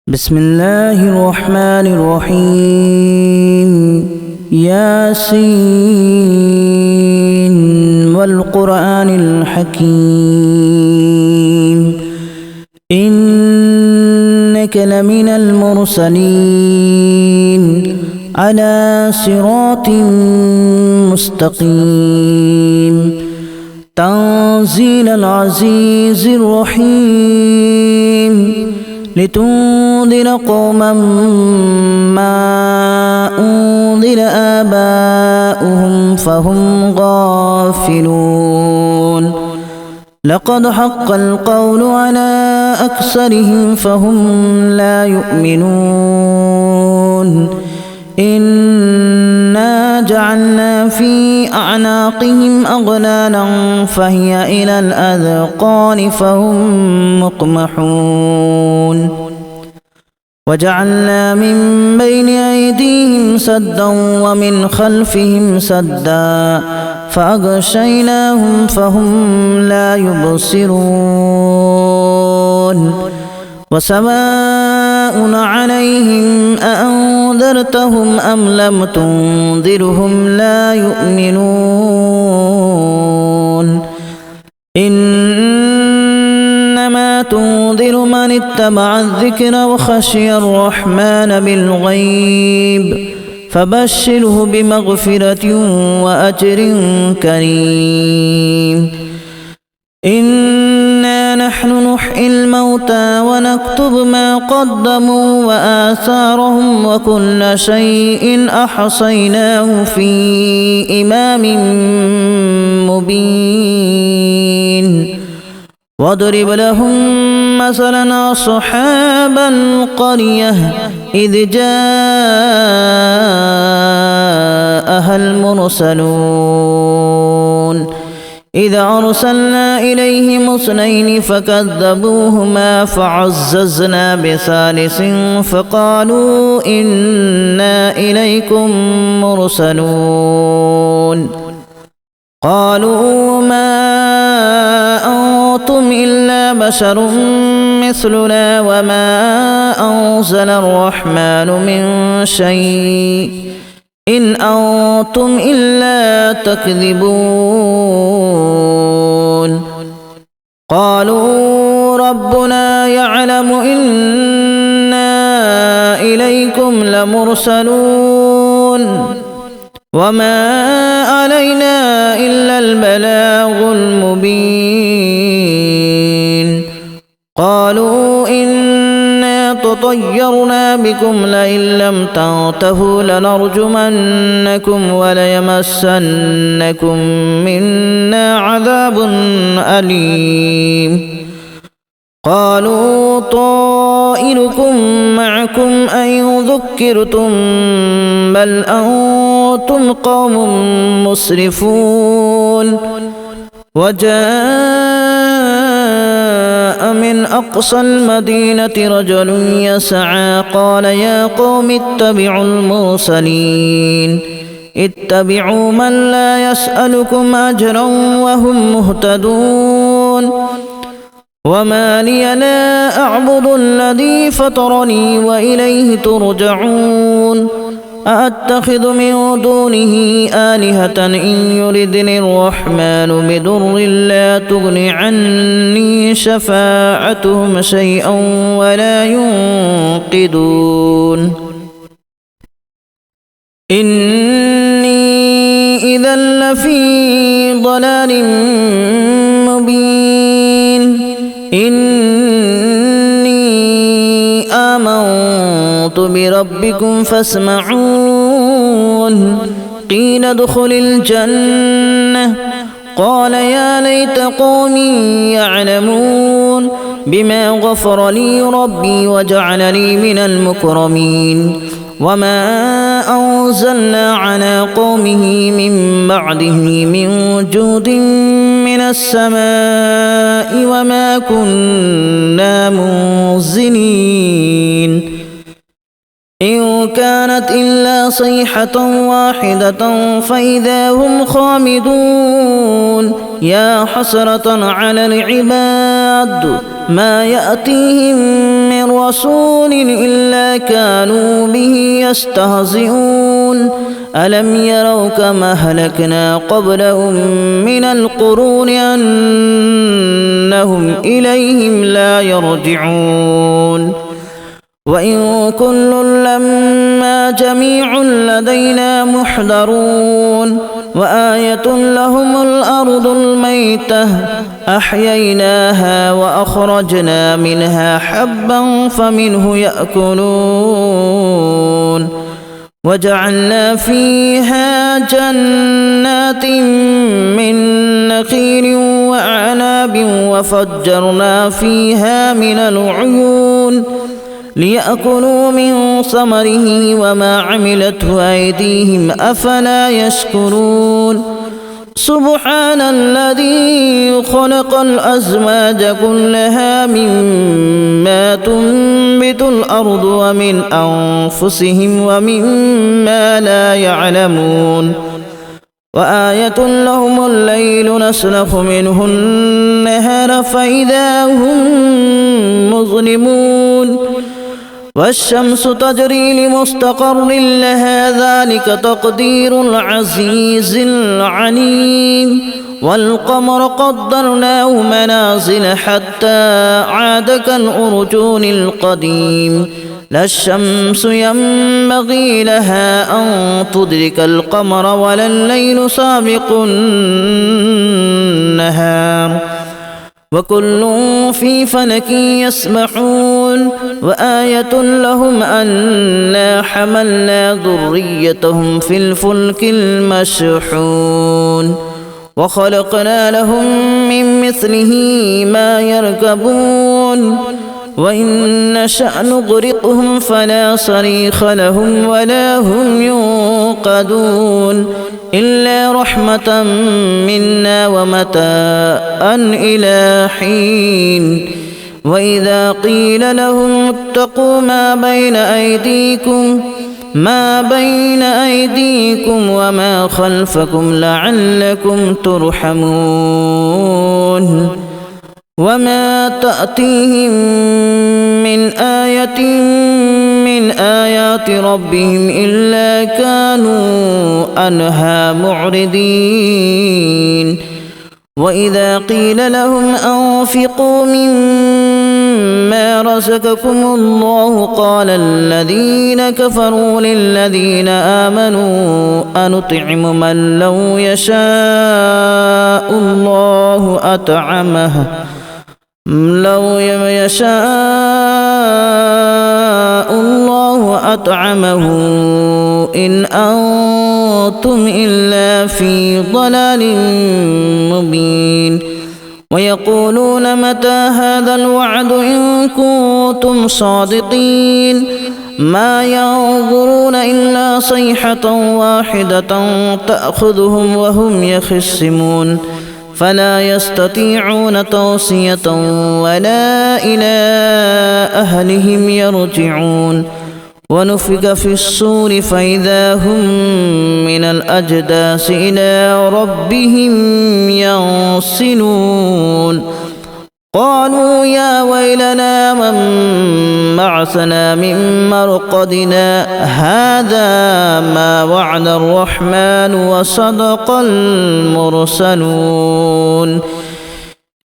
بسم الله الرحمن الرحيم ياسين والقرآن الحكيم إنك لمن المرسلين على صراط مستقيم تنزيل العزيز الرحيم لتنذر قوما ما أنذر آباؤهم فهم غافلون لقد حق القول على أكثرهم فهم لا يؤمنون إنا جعلنا في أعناقهم أغلالا فهي إلى الأذقان فهم مقمحون وجعلنا من بين أيديهم سدا ومن خلفهم سدا فأغشيناهم فهم لا يبصرون وسواء عليهم أأنذرتهم أم لم تنذرهم لا يؤمنون إنما تنذر من اتبع الذكر وخشي الرحمن بالغيب فبشره بمغفرة وأجر كريم إنا نحن نحيي الموتى ونكتب ما قدموا وآثارهم وكل شيء أحصيناه في إمام مبين واضرب لهم مثلا أصحاب القرية إذ جاءها المرسلون إذا أرسلنا إليهم اثنين فكذبوهما فعززنا بثالث فقالوا إنا إليكم مرسلون قالوا ما أنتم إلا بشر مثلنا وما أنزل الرحمن من شيء إن أنتم إلا تكذبون قالوا ربنا يعلم إنا إليكم لمرسلون وما علينا إلا البلاغ المبين قالوا إنا تطيرنا بكم لئن لم تنتهوا لنرجمنكم وليمسنكم منا عذاب أليم قالوا طائركم معكم أن ذكرتم بل أنتم قوم مسرفون وجاء من أقصى المدينة رجل يسعى قال يا قوم اتبعوا المرسلين اتبعوا من لا يسألكم أجرا وهم مهتدون وما لي لا أعبد الذي فطرني وإليه ترجعون أأتخذ من دونه آلهة إن يردني الرحمن بضر لا تغن عني شفاعتهم شيئا ولا ينقذون إني إذا لفي ضلال مبين إني آمنت بربكم فاسمعون قيل ادخل الجنة قال يا ليت قومي يعلمون بما غفر لي ربي وجعلني من المكرمين وما أنزلنا على قومه من بعده من جود من السماء وما كنا منزلين إن كانت إلا صيحة واحدة فإذا هم خامدون يا حسرة على العباد ما يأتيهم من من رسول إلا كانوا به يستهزئون ألم يروا كما أهلكنا قبلهم من القرون أنهم إليهم لا يرجعون وإن كل لما جميع لدينا محضرون وآية لهم الأرض الميتة أحييناها وأخرجنا منها حبا فمنه يأكلون وجعلنا فيها جنات من نخيل وأعناب وفجرنا فيها من العيون ليأكلوا من ثمره وما عملته أيديهم أفلا يشكرون سبحان الذي خلق الأزواج كلها مما تنبت الأرض ومن أنفسهم ومما لا يعلمون وآية لهم الليل نسلخ منه النهار فإذا هم مظلمون والشمس تجري لمستقر لها ذلك تقدير العزيز العليم والقمر قدرناه منازل حتى عاد كالأرجون القديم لا الشمس ينبغي لها أن تدرك القمر ولا الليل سابق النهار وكل في فلك يسبحون وآية لهم أنا حملنا ذريتهم في الفلك المشحون وخلقنا لهم من مثله ما يركبون وإن نشأ نغرقهم فلا صريخ لهم ولا هم ينقذون إلا رحمة منا ومتاعا إلى حين وإذا قيل لهم اتقوا ما بين أيديكم وما خلفكم لعلكم ترحمون وما تأتيهم من آية من آيات ربهم إلا كانوا عنها معرضين وإذا قيل لهم أنفقوا مما رزقكم الله قال الذين كفروا للذين آمنوا أنطعم من لو يشاء الله أطعمه إن أنتم إلا في ضلال مبين ويقولون متى هذا الوعد إن كنتم صادقين ما ينظرون إلا صيحة واحدة تأخذهم وهم يخصمون فلا يستطيعون توصية ولا إلى أهلهم يرجعون ونفخ في الصور فإذا هم من الأجداث إلى ربهم ينسلون قالوا يا ويلنا من بعثنا من مرقدنا هذا ما وعد الرحمن وصدق المرسلون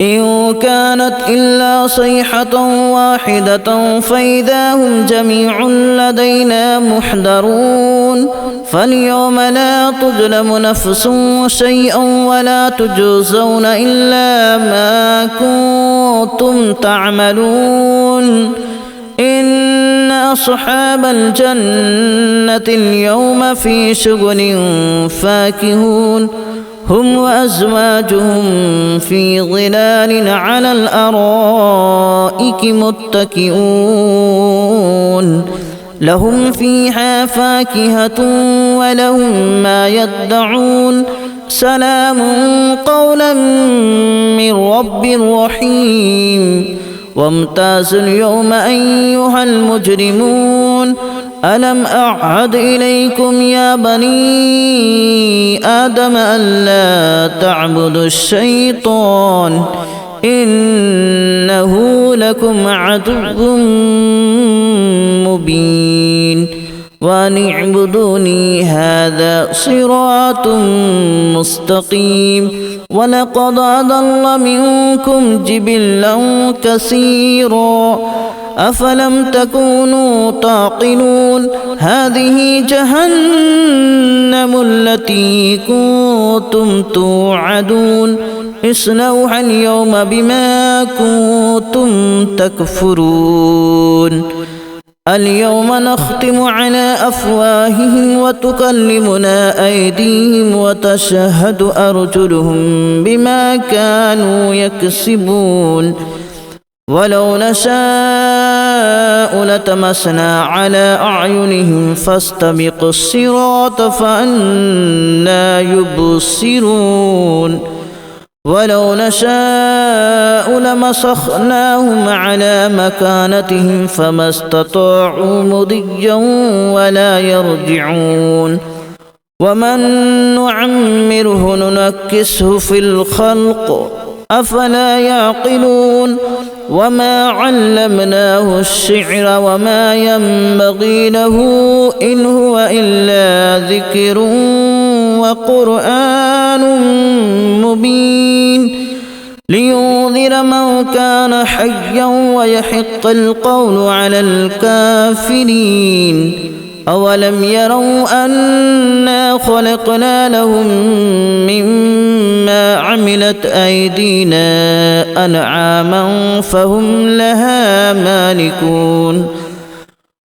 إن كانت إلا صيحة واحدة فإذا هم جميع لدينا محضرون فاليوم لا تظلم نفس شيئا ولا تجزون إلا ما كنتم تعملون إن أصحاب الجنة اليوم في شغل فاكهون هم وأزواجهم في ظلال على الأرائك متكئون لهم فيها فاكهة ولهم ما يدعون سلام قولا من رب رحيم وامتازوا اليوم أيها المجرمون ألم أعهد إليكم يا بني آدم ألا تعبدوا الشيطان إنه لكم عدو مبين وأن اعبدوني هذا صراط مستقيم ولقد أضل منكم جبلا كثيرا أفلم تكونوا تعقلون هذه جهنم التي كنتم توعدون اصلوها اليوم بما كنتم تكفرون اليوم نختم على أفواههم وتكلمنا أيديهم وتشهد أرجلهم بما كانوا يكسبون ولو نشاء لتمسنا على أعينهم فاستبقوا الصراط فأنى يبصرون ولو نشاء لمسخناهم على مكانتهم فما استطاعوا مضيا ولا يرجعون ومن نعمره ننكسه في الخلق أفلا يعقلون وما علمناه الشعر وما ينبغي له إن هو إلا ذكر وقرآن مبين لينذر من كان حيا ويحق القول على الكافرين أولم يروا أنا خلقنا لهم مما عملت أيدينا أنعاما فهم لها مالكون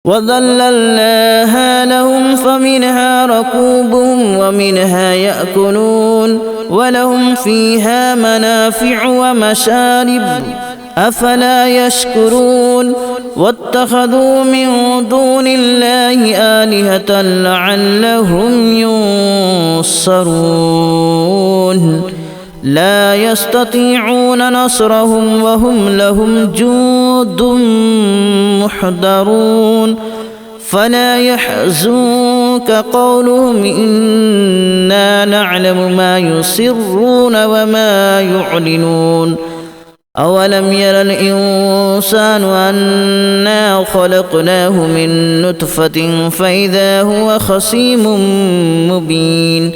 وذللناها لهم فمنها ركوبهم ومنها يأكلون ولهم فيها منافع ومشارب أفلا يشكرون واتخذوا من دون الله آلهة لعلهم ينصرون لا يستطيعون نصرهم وهم لهم جند محضرون فلا يحزنك قولهم إنا نعلم ما يسرون وما يعلنون أولم ير الإنسان أنا خلقناه من نطفة فإذا هو خصيم مبين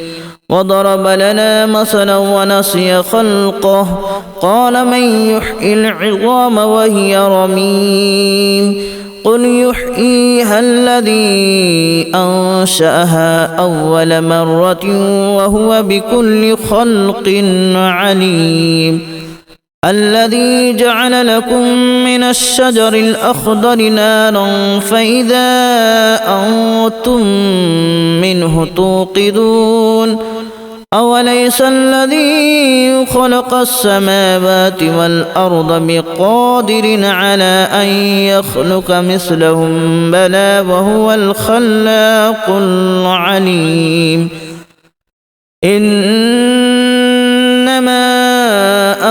وضرب لنا مثلا ونسي خلقه قال من يحيي العظام وهي رميم قل يحييها الذي أنشأها أول مرة وهو بكل خلق عليم الذي جعل لكم من الشجر الأخضر نارا فإذا أنتم منه توقدون أوليس الذي خلق السماوات والأرض بقادر على أن يخلق مثلهم بلى وهو الخلاق العليم إنما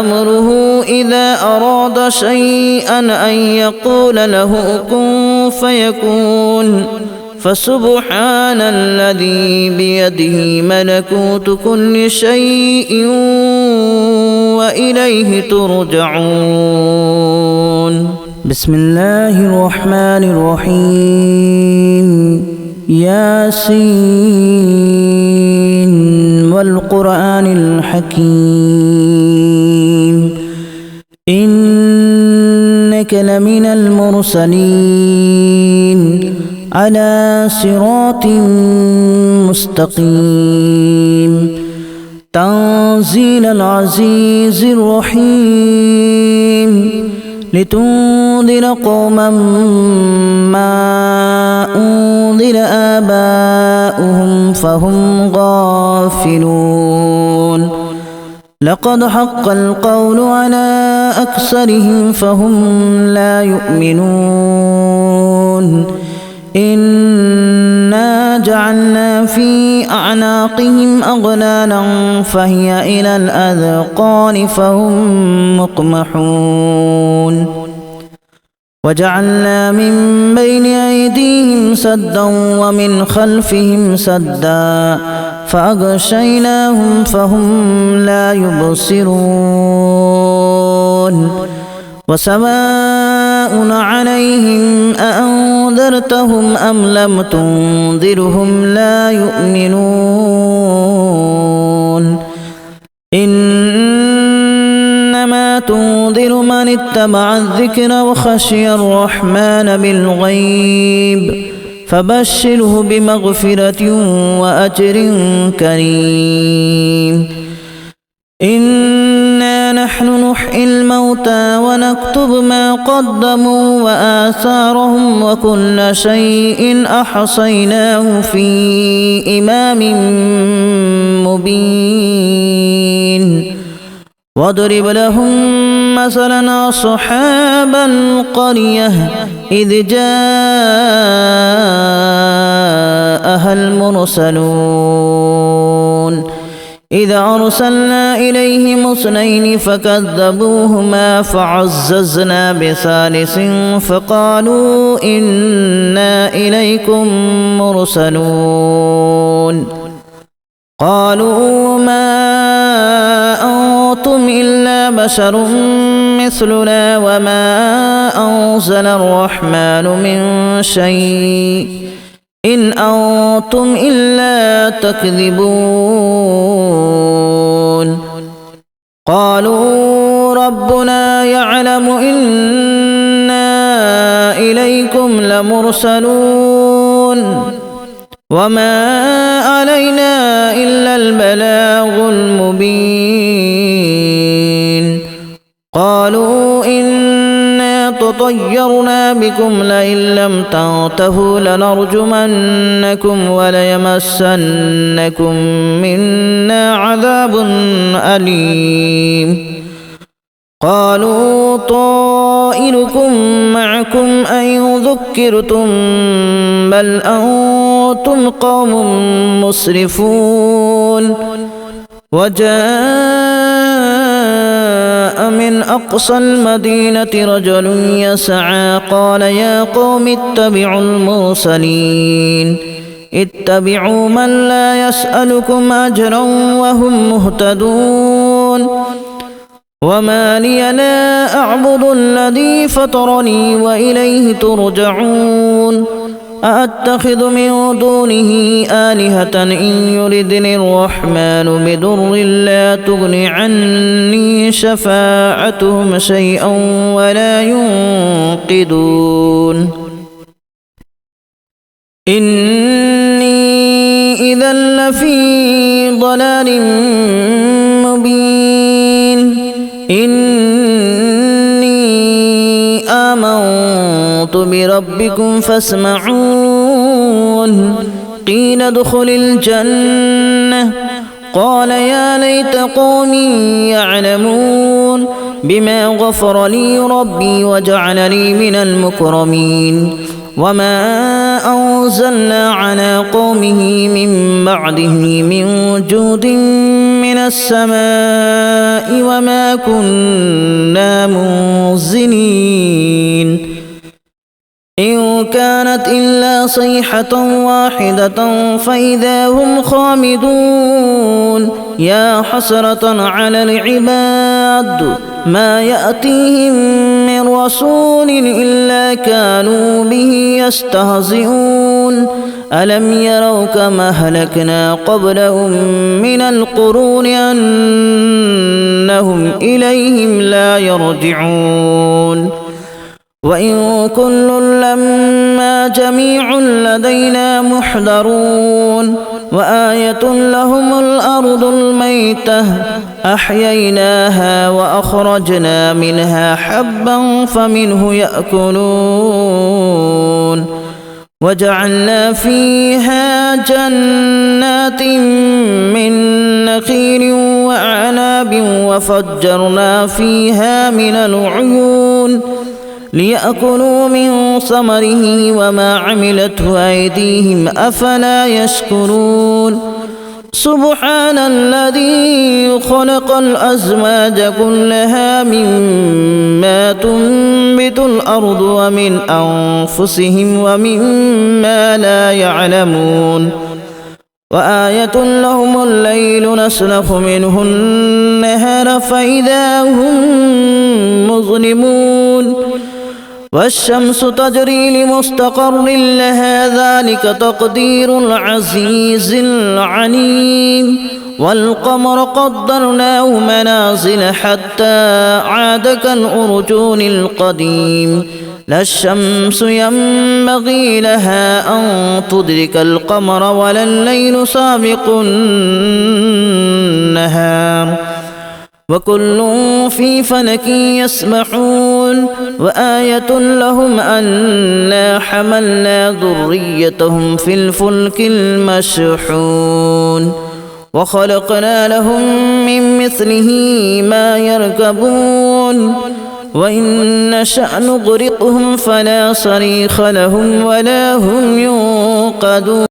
أمره إذا أراد شيئا أن يقول له كن فيكون فسبحان الذي بيده ملكوت كل شيء وإليه ترجعون بسم الله الرحمن الرحيم ياسين والقرآن الحكيم إنك لمن المرسلين على صراط مستقيم تنزيل العزيز الرحيم لتنذر قوما ما أنذر آباؤهم فهم غافلون لقد حق القول على أكثرهم فهم لا يؤمنون إنا جعلنا في أعناقهم أغلالا فهي إلى الأذقان فهم مقمحون وجعلنا من بين أيديهم سدا ومن خلفهم سدا فأغشيناهم فهم لا يبصرون وسواء عليهم أأنذرتهم أم لم تنذرهم لا يؤمنون إنما تنذر من اتبع الذكر وخشي الرحمن بالغيب فبشره بمغفرة وأجر كريم إنا نحن نحيي الموتى ونكتب ما قدموا وآثارهم وكل شيء أحصيناه في إمام مبين واضرب لهم مثلا أصحاب القرية إذ جاءها المرسلون إذ أرسلنا إليهم اثنين فكذبوهما فعززنا بثالث فقالوا إنا إليكم مرسلون قالوا ما أنتم إلا بشر مثلنا وما أنزل الرحمن من شيء إن أنتم إلا تكذبون قالوا ربنا يعلم إنا إليكم لمرسلون وما علينا إلا البلاغ المبين قالوا إنا تطيرنا بكم لئن لم تنتهوا لنرجمنكم وليمسنكم منا عذاب أليم قالوا طائركم معكم أئن ذكرتم بل أنتم قوم مسرفون وجاء من أقصى المدينة رجل يسعى قال يا قوم اتبعوا المرسلين اتبعوا من لا يسألكم أجرا وهم مهتدون وما لي لا أعبد الذي فطرني وإليه ترجعون أأتخذ من دونه آلهة إن يردني الرحمن بضر لا تغن عني شفاعتهم شيئا ولا ينقذون إني إذا لفي ضلال مبين إني آمنت بربكم فاسمعون قيل ادخل الجنة قال يا ليت قومي يعلمون بما غفر لي ربي وجعلني من المكرمين وما أنزلنا على قومه من بعده من جود من السماء وما كنا منزلين إن كانت إلا صيحة واحدة فإذا هم خامدون يا حسرة على العباد ما يأتيهم من رسول إلا كانوا به يستهزئون ألم يروا كما أهلكنا قبلهم من القرون أنهم إليهم لا يرجعون وإن كل لما جميع لدينا محضرون وآية لهم الأرض الميتة أحييناها وأخرجنا منها حبا فمنه يأكلون وجعلنا فيها جنات من نخيل وأعناب وفجرنا فيها من العيون ليأكلوا من ثمره وما عملته أيديهم أفلا يشكرون سبحان الذي خلق الأزواج كلها مما تنبت الأرض ومن أنفسهم ومما لا يعلمون وآية لهم الليل نسلخ منه النهار فإذا هم مظلمون والشمس تجري لمستقر لها ذلك تقدير العزيز العليم والقمر قدرناه منازل حتى عاد كالأرجون القديم لا الشمس ينبغي لها أن تدرك القمر ولا الليل سابق النهار وكل في فلك يسبحون وآية لهم أنا حملنا ذريتهم في الفلك المشحون وخلقنا لهم من مثله ما يركبون وإن نشأ نغرقهم فلا صريخ لهم ولا هم ينقذون